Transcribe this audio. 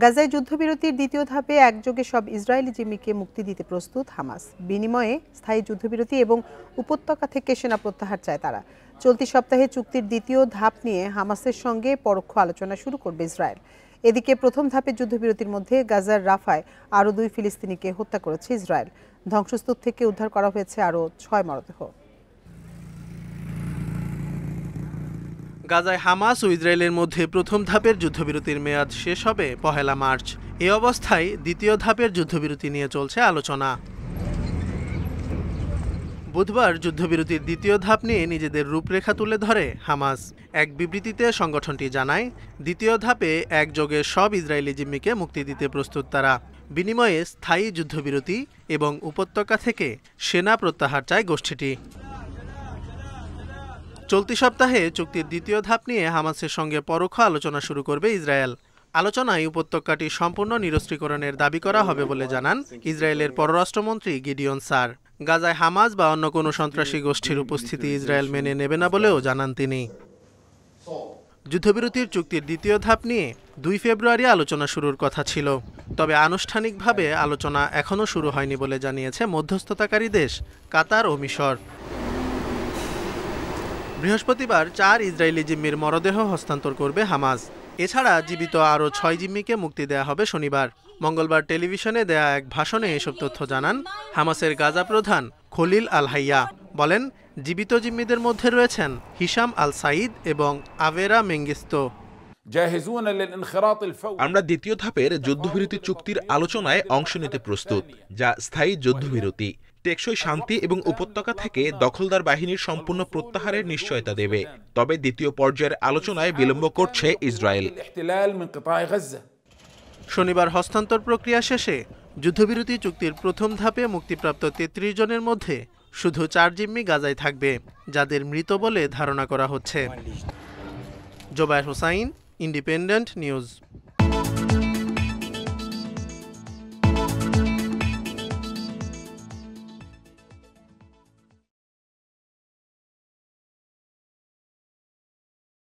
গাজায় যুদ্ধবিরতির দ্বিতীয় ধাপে একযোগে সব ইসরায়েলি জিম্মিকে মুক্তি দিতে প্রস্তুত হামাস। বিনিময়ে স্থায়ী যুদ্ধবিরতি এবং উপত্যকা থেকে সেনা প্রত্যাহার চায় তারা। চলতি সপ্তাহে চুক্তির দ্বিতীয় ধাপ নিয়ে হামাসের সঙ্গে পরোক্ষ আলোচনা শুরু করবে ইসরায়েল। এদিকে প্রথম ধাপের যুদ্ধবিরতির মধ্যে গাজার রাফায় আরও 2 ফিলিস্তিনিকে হত্যা করেছে ইসরায়েল। ধ্বংসস্তূপ থেকে উদ্ধার করা হয়েছে আরও 6 মরদেহ। গাজায় হামাস ও ইসরায়েলের মধ্যে প্রথম ধাপের যুদ্ধবিরতির মেয়াদ শেষ হবে 1 মার্চ। এই অবস্থায় দ্বিতীয় ধাপের যুদ্ধবিরতি নিয়ে চলছে আলোচনা। বুধবার যুদ্ধবিরতির দ্বিতীয় ধাপ নিয়ে নিজেদের রূপরেখা তুলে ধরে হামাস। এক বিবৃতিতে সংগঠনটি জানায়, দ্বিতীয় ধাপে একযোগে সব ইসরায়েলি জিম্মিকে মুক্তি দিতে প্রস্তুত তারা। বিনিময়ে স্থায়ী যুদ্ধবিরতি এবং উপত্যকা থেকে সেনা প্রত্যাহার চায় গোষ্ঠীটি। চলতি সপ্তাহে চুক্তির দ্বিতীয় ধাপ নিয়ে হামাসের সঙ্গে পরোক্ষ আলোচনা শুরু করবে ইসরায়েল। আলোচনায় উপত্যকাটি সম্পূর্ণ নিরস্ত্রীকরণের দাবি করা হবে বলে জানান ইসরায়েলের পররাষ্ট্রমন্ত্রী গিডিয়ন সার। গাজায় হামাস বা অন্য কোনো সন্ত্রাসী গোষ্ঠীর উপস্থিতি ইসরায়েল মেনে নেবে না বলেও জানান তিনি। যুদ্ধবিরতির চুক্তির দ্বিতীয় ধাপ নিয়ে 2 ফেব্রুয়ারি আলোচনা শুরুর কথা ছিল। তবে আনুষ্ঠানিকভাবে আলোচনা এখনও শুরু হয়নি বলে জানিয়েছে মধ্যস্থতাকারী দেশ কাতার ও মিশর। বৃহস্পতিবার 4 ইসরায়েলি জিম্মির মরদেহ হস্তান্তর করবে হামাস। এছাড়া জীবিত আরও 6 জিম্মিকে মুক্তি দেয়া হবে শনিবার। মঙ্গলবার টেলিভিশনে দেয়া এক ভাষণে এসব তথ্য জানান হামাসের গাজা প্রধান খলিল আল হাইয়া। বলেন, জীবিত জিম্মিদের মধ্যে রয়েছেন হিশাম আল সাইদ এবং আভেরা মেঙ্গিস্তো। আমরা দ্বিতীয় ধাপের যুদ্ধবিরতি চুক্তির আলোচনায় অংশ নিতে প্রস্তুত, যা স্থায়ী যুদ্ধবিরতি, টেকসই শান্তি এবং উপত্যকা থেকে দখলদার বাহিনীর সম্পূর্ণ প্রত্যাহারের নিশ্চয়তা দেবে। তবে দ্বিতীয় পর্যায়ের আলোচনায় বিলম্ব করছে ইসরায়েল। শনিবার হস্তান্তর প্রক্রিয়া শেষে যুদ্ধবিরতি চুক্তির প্রথম ধাপে মুক্তিপ্রাপ্ত 33 জনের মধ্যে শুধু 4 জিম্মি গাজায় থাকবে, যাদের মৃত বলে ধারণা করা হচ্ছে। Zobayer Hossain, Independent news.